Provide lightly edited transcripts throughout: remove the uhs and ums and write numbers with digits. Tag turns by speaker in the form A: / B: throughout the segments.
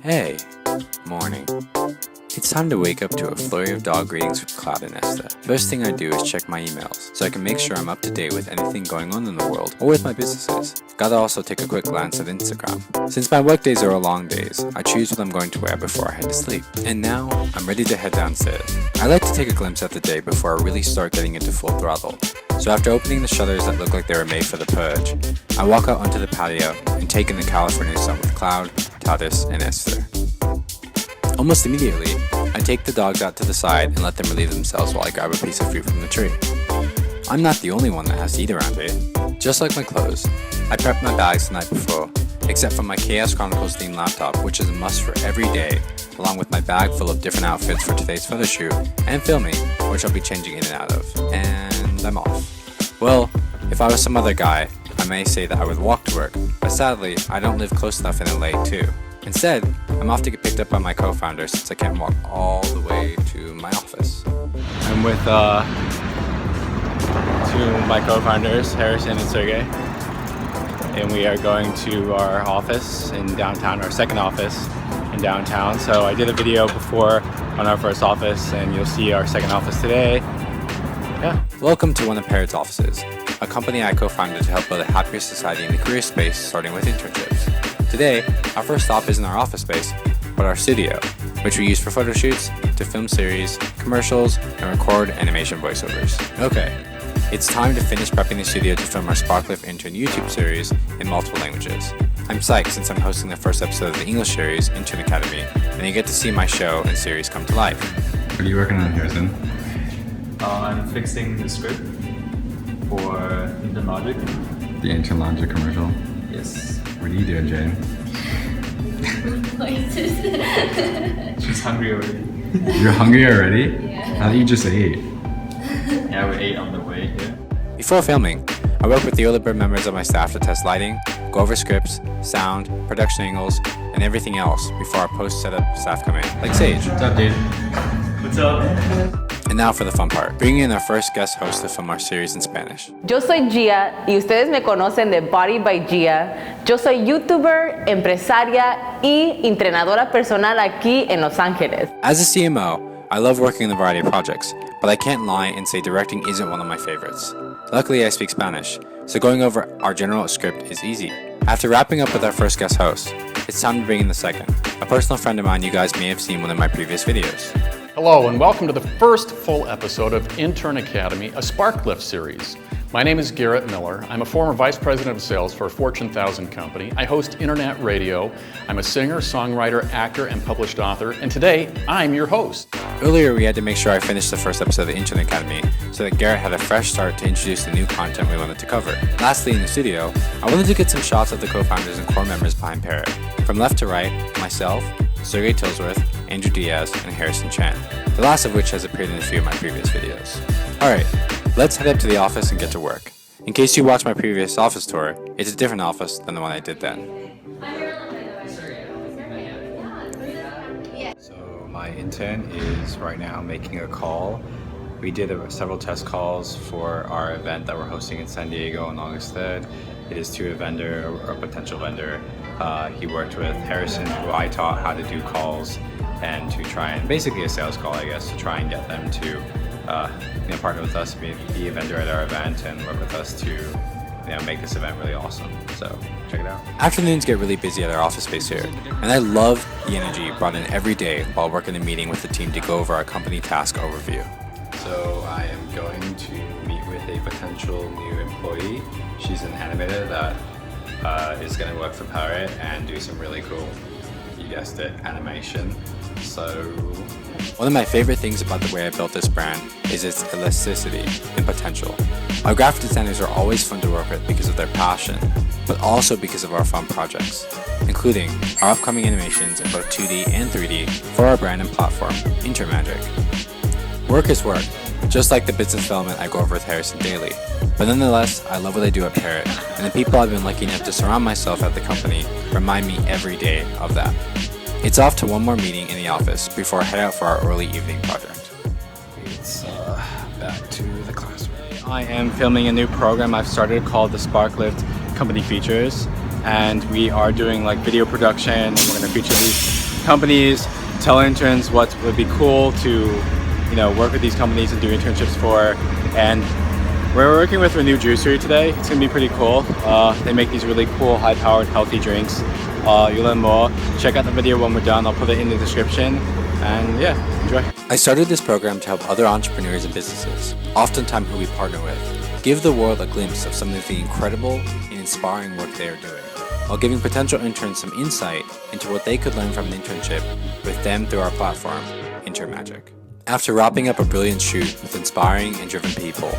A: Hey, morning. It's time to wake up to a flurry of dog greetings from Cloud and Esther. First thing I do is check my emails, so I can make sure I'm up to date with anything going on in the world or with my businesses. Gotta also take a quick glance at Instagram. Since my work days are all long days, I choose what I'm going to wear before I head to sleep. And now, I'm ready to head downstairs. I like to take a glimpse at the day before I really start getting into full throttle. So after opening the shutters that look like they were made for the purge, I walk out onto the patio and take in the California sun with Cloud, Tatis, and Esther. Almost immediately, I take the dogs out to the side and let them relieve themselves while I grab a piece of fruit from the tree. I'm not the only one that has to eat around here. Just like my clothes, I prep my bags the night before, except for my Chaos Chronicles themed laptop, which is a must for every day, along with my bag full of different outfits for today's photo shoot, and filming, which I'll be changing in and out of, and I'm off. Well, if I was some other guy, I may say that I would walk to work, but sadly, I don't live close enough in LA too. Instead, I'm off to get picked up by my co-founder since I can't walk all the way to my office. I'm with two of my co-founders, Harrison and Sergey, and we are going to our office in downtown, our second office in downtown. So I did a video before on our first office, and you'll see our second office today. Yeah. Welcome to one of Pearit's offices, a company I co-founded to help build a happier society in the career space, starting with internships. Today, our first stop isn't our office space, but our studio, which we use for photo shoots, to film series, commercials, and record animation voiceovers. Okay, it's time to finish prepping the studio to film our Sparklift Intern YouTube series in multiple languages. I'm psyched since I'm hosting the first episode of the English series, Intern Academy, and you get to see my show and series come to life.
B: What are you working on, Harrison?
C: I'm fixing the script for InternMagic.
B: The InternMagic commercial?
C: Yes.
B: What are you doing, Jane?
C: She's hungry already.
B: You're hungry already?
D: Yeah.
B: I thought you just ate.
C: Yeah, we ate on the way here.
A: Before filming, I work with the early bird members of my staff to test lighting, go over scripts, sound, production angles, and everything else before our post-setup staff come in, like Sage.
B: What's up, dude?
C: What's up?
A: And now for the fun part, bringing in our first guest host to film our series in Spanish.
D: Yo soy Gia y ustedes me conocen de Body by Gia. Yo soy YouTuber, empresaria y entrenadora personal aquí en Los Ángeles.
A: As a CMO, I love working on a variety of projects, but I can't lie and say directing isn't one of my favorites. Luckily, I speak Spanish, so going over our general script is easy. After wrapping up with our first guest host, it's time to bring in the second, a personal friend of mine you guys may have seen in one of my previous videos.
E: Hello and welcome to the first full episode of Intern Academy, a Sparklift series. My name is Garrett Miller. I'm a former vice president of sales for a Fortune 1000 company. I host internet radio. I'm a singer, songwriter, actor, and published author. And today, I'm your host.
A: Earlier, we had to make sure I finished the first episode of the Intern Academy so that Garrett had a fresh start to introduce the new content we wanted to cover. Lastly, in the studio, I wanted to get some shots of the co-founders and core members behind Pearit. From left to right, myself, Sergey Tilsworth, Andrew Diaz, and Harrison Chan, the last of which has appeared in a few of my previous videos. Alright, let's head up to the office and get to work. In case you watched my previous office tour, it's a different office than the one I did then. So my intern is right now making a call. We did several test calls for our event that we're hosting in San Diego on August 3rd. It is to a vendor or a potential vendor. He worked with Harrison, who I taught how to do calls and to try and basically a sales call, I guess, to try and get them to partner with us, be a vendor at our event, and work with us to make this event really awesome. So check it out. Afternoons get really busy at our office space here, and I love the energy brought in every day while working a meeting with the team to go over our company task overview. So I am going to meet with a potential new employee. She's an animator that is going to work for Pearit and do some really cool, you guessed it, animation. So one of my favorite things about the way I built this brand is its elasticity and potential. Our graphic designers are always fun to work with because of their passion, but also because of our fun projects, including our upcoming animations in both 2D and 3D for our brand and platform, InternMagic. Work is work, just like the business development I go over with Harrison daily, but nonetheless, I love what I do at Pearit, and the people I've been lucky enough to surround myself at the company remind me every day of that. It's off to one more meeting in the office before I head out for our early evening project. It's back to the classroom. I am filming a new program I've started called the Sparklift Company Features, and we are doing like video production, and we're going to feature these companies, tell interns what would be cool to, work with these companies and do internships for. And we're working with a new juicery today. It's gonna be pretty cool. They make these really cool, high-powered, healthy drinks. You'll learn more. Check out the video when we're done. I'll put it in the description. And yeah, enjoy.
F: I started this program to help other entrepreneurs and businesses, oftentimes who we partner with, give the world a glimpse of some of the incredible and inspiring work they are doing, while giving potential interns some insight into what they could learn from an internship with them through our platform, InternMagic. After wrapping up a brilliant shoot with inspiring and driven people,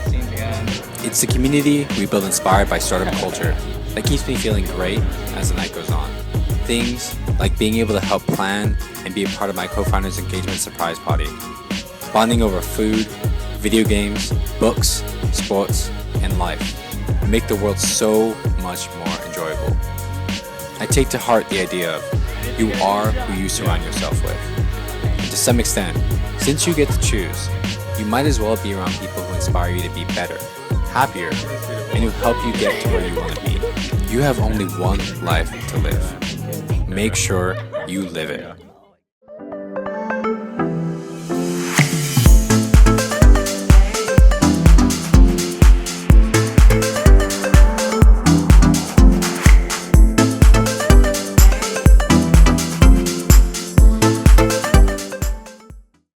F: it's the community we build inspired by startup culture that keeps me feeling great as the night goes on. Things like being able to help plan and be a part of my co-founder's engagement surprise party, bonding over food, video games, books, sports, and life, make the world so much more enjoyable. I take to heart the idea of you are who you surround yourself with. And to some extent, since you get to choose, you might as well be around people who inspire you to be better, happier, and who help you get to where you want to be. You have only one life to live. Make sure you live it.